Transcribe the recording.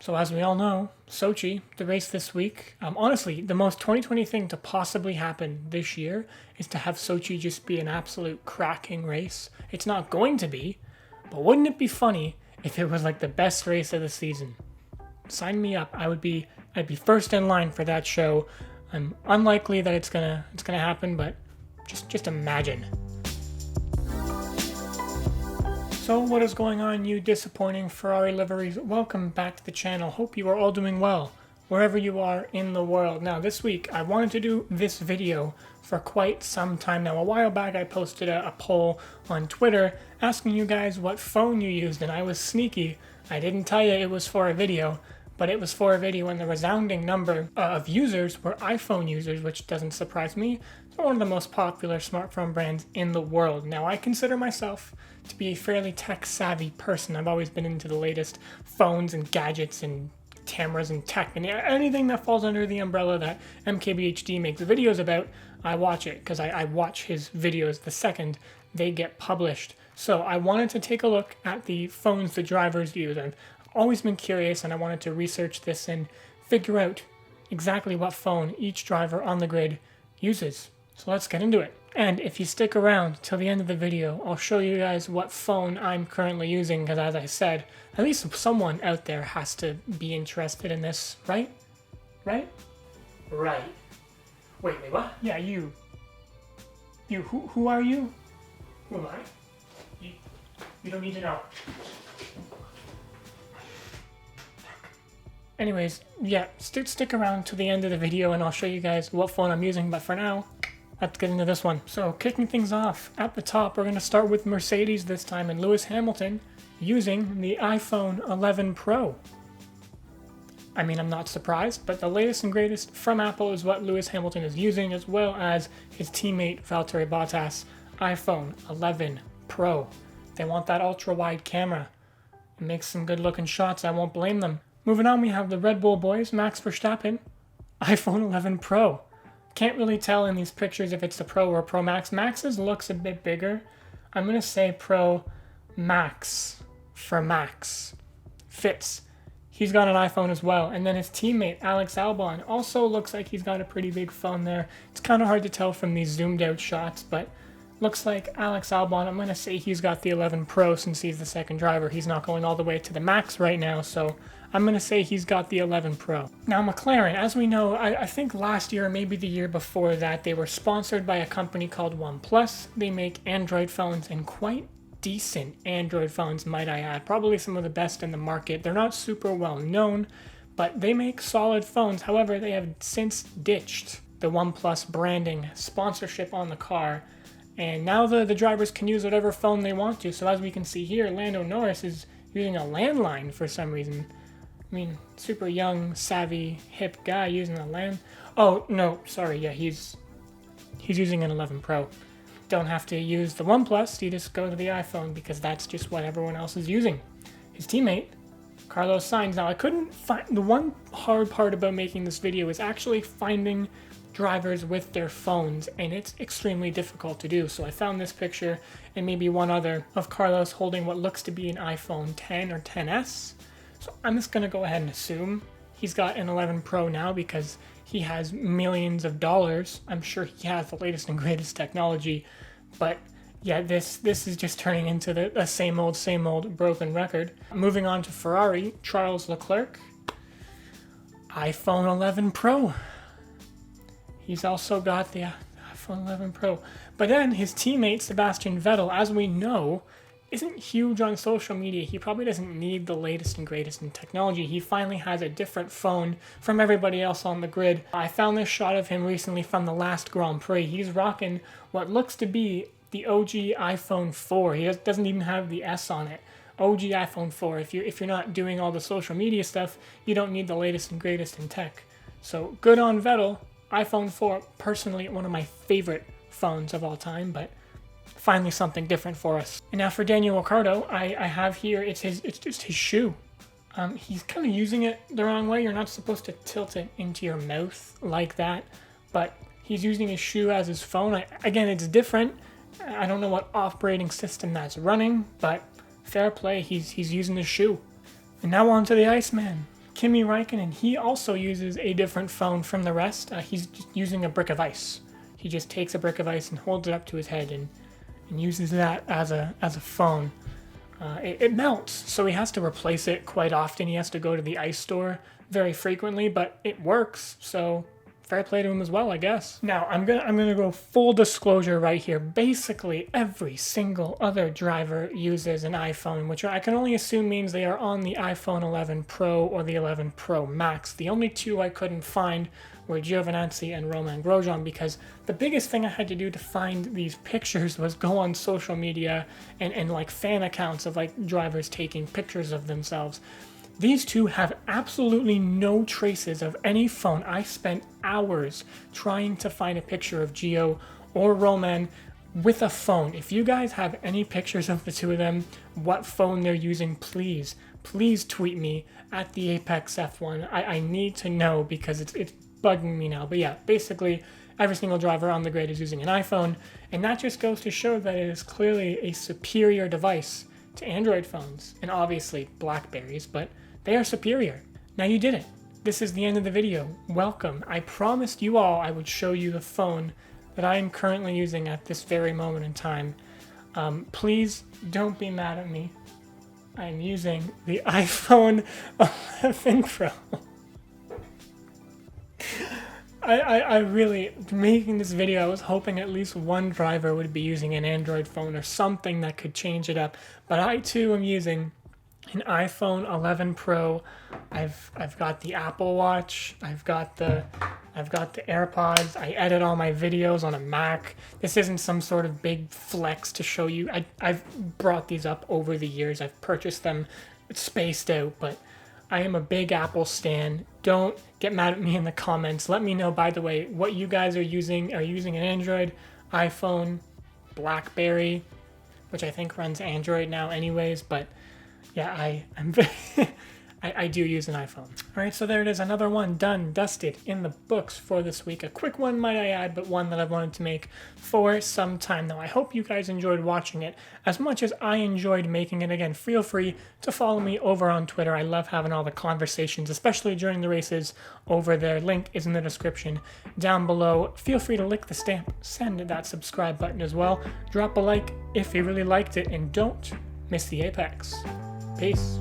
So as we all know, Sochi, the race this week, honestly, the most 2020 thing to possibly happen this year is to have Sochi just be an absolute cracking race. It's not going to be, but wouldn't it be funny if it was like the best race of the season? Sign me up. I'd be first in line for that show. I'm unlikely that it's gonna happen, but just imagine. So what is going on, you disappointing Ferrari liveries? Welcome back to the channel. Hope you are all doing well, wherever you are in the world. Now this week, I wanted to do this video for quite some time now. A while back, I posted a poll on Twitter asking you guys what phone you used, and I was sneaky. I didn't tell you it was for a video, but it was for a video, and the resounding number of users were iPhone users, which doesn't surprise me. It's one of the most popular smartphone brands in the world. Now, I consider myself to be a fairly tech-savvy person. I've always been into the latest phones and gadgets and cameras and tech, and anything that falls under the umbrella that MKBHD makes videos about, I watch it, because I watch his videos the second they get published. So I wanted to take a look at the phones the drivers use. I've always been curious, and I wanted to research this and figure out exactly what phone each driver on the grid uses. So let's get into it. And if you stick around till the end of the video, I'll show you guys what phone I'm currently using, because as I said, at least someone out there has to be interested in this, right? Right? Right. Wait, what? Yeah, you, who are you? Who am I? You don't need to know. Anyways, yeah, stick around to the end of the video and I'll show you guys what phone I'm using, but for now, let's get into this one. So kicking things off, at the top, we're going to start with Mercedes this time, and Lewis Hamilton using the iPhone 11 Pro. I mean, I'm not surprised, but the latest and greatest from Apple is what Lewis Hamilton is using, as well as his teammate Valtteri Bottas' iPhone 11 Pro. They want that ultra-wide camera. It makes some good-looking shots, I won't blame them. Moving on, we have the Red Bull boys, Max Verstappen, iPhone 11 Pro. Can't really tell in these pictures if it's the Pro or Pro Max. Max's looks a bit bigger. I'm going to say Pro Max for Max. Fits. He's got an iPhone as well. And then his teammate, Alex Albon, also looks like he's got a pretty big phone there. It's kind of hard to tell from these zoomed out shots, but looks like Alex Albon, I'm going to say he's got the 11 Pro since he's the second driver. He's not going all the way to the Max right now, so I'm going to say he's got the 11 Pro. Now McLaren, as we know, I think last year or maybe the year before that, they were sponsored by a company called OnePlus. They make Android phones, and quite decent Android phones, might I add. Probably some of the best in the market. They're not super well known, but they make solid phones. However, they have since ditched the OnePlus branding sponsorship on the car, and now the drivers can use whatever phone they want to. So as we can see here, Lando Norris is using a landline for some reason. I mean, super young, savvy, hip guy using a land. Oh, no, sorry, yeah, he's using an 11 Pro. Don't have to use the OnePlus, you just go to the iPhone, because that's just what everyone else is using. His teammate, Carlos Sainz. Now, I couldn't find, the one hard part about making this video is actually finding drivers with their phones, and it's extremely difficult to do. So I found this picture and maybe one other of Carlos holding what looks to be an iPhone 10 or 10s. So I'm just going to go ahead and assume he's got an 11 Pro now because he has millions of dollars. I'm sure he has the latest and greatest technology, but yeah, this is just turning into the same old broken record. Moving on to Ferrari, Charles Leclerc, iPhone 11 Pro. He's also got the iPhone 11 Pro. But then his teammate, Sebastian Vettel, as we know, isn't huge on social media. He probably doesn't need the latest and greatest in technology. He finally has a different phone from everybody else on the grid. I found this shot of him recently from the last Grand Prix. He's rocking what looks to be the OG iPhone 4. He doesn't even have the S on it. OG iPhone 4. If you're not doing all the social media stuff, you don't need the latest and greatest in tech. So good on Vettel. iPhone 4, personally one of my favorite phones of all time, but finally something different for us. And now for Daniel Ricciardo, I have here, it's just his shoe. He's kind of using it the wrong way. You're not supposed to tilt it into your mouth like that, but he's using his shoe as his phone. Again, it's different. I don't know what operating system that's running, but fair play, he's using his shoe. And now on to the Iceman, Kimi Räikkönen, he also uses a different phone from the rest. He's just using a brick of ice. He just takes a brick of ice and holds it up to his head and uses that as a phone. It melts, so he has to replace it quite often. He has to go to the ice store very frequently, but it works, so fair play to him as well, I guess. Now, I'm gonna go full disclosure right here. Basically, every single other driver uses an iPhone, which I can only assume means they are on the iPhone 11 Pro or the 11 Pro Max. The only two I couldn't find were Giovinazzi and Romain Grosjean, because the biggest thing I had to do to find these pictures was go on social media and like fan accounts of like drivers taking pictures of themselves. These two have absolutely no traces of any phone. I spent hours trying to find a picture of Gio or Romain with a phone. If you guys have any pictures of the two of them, what phone they're using, please tweet me at the Apex F1. I need to know, because it's bugging me now. But yeah, basically every single driver on the grid is using an iPhone, and that just goes to show that it is clearly a superior device to Android phones, and obviously Blackberries, but they are superior. Now you did it. This is the end of the video. Welcome. I promised you all I would show you the phone that I am currently using at this very moment in time. Please don't be mad at me. I'm using the iPhone 11 Pro. I really, making this video, I was hoping at least one driver would be using an Android phone or something that could change it up. But I too am using an iPhone 11 Pro. I've got the Apple Watch. I've got the AirPods. I edit all my videos on a Mac. This isn't some sort of big flex to show you. I've brought these up over the years. I've purchased them spaced out, but I am a big Apple stan. Don't get mad at me in the comments. Let me know, by the way, what you guys are using. Are you using an Android, iPhone, BlackBerry, which I think runs Android now anyways, but yeah, I'm very I do use an iPhone. All right, so there it is, another one done, dusted, in the books for this week. A quick one, might I add, but one that I've wanted to make for some time now. I hope you guys enjoyed watching it as much as I enjoyed making it. Again, feel free to follow me over on Twitter. I love having all the conversations, especially during the races over there. Link is in the description down below. Feel free to lick the stamp, send that subscribe button as well. Drop a like if you really liked it, and don't miss the Apex. Peace.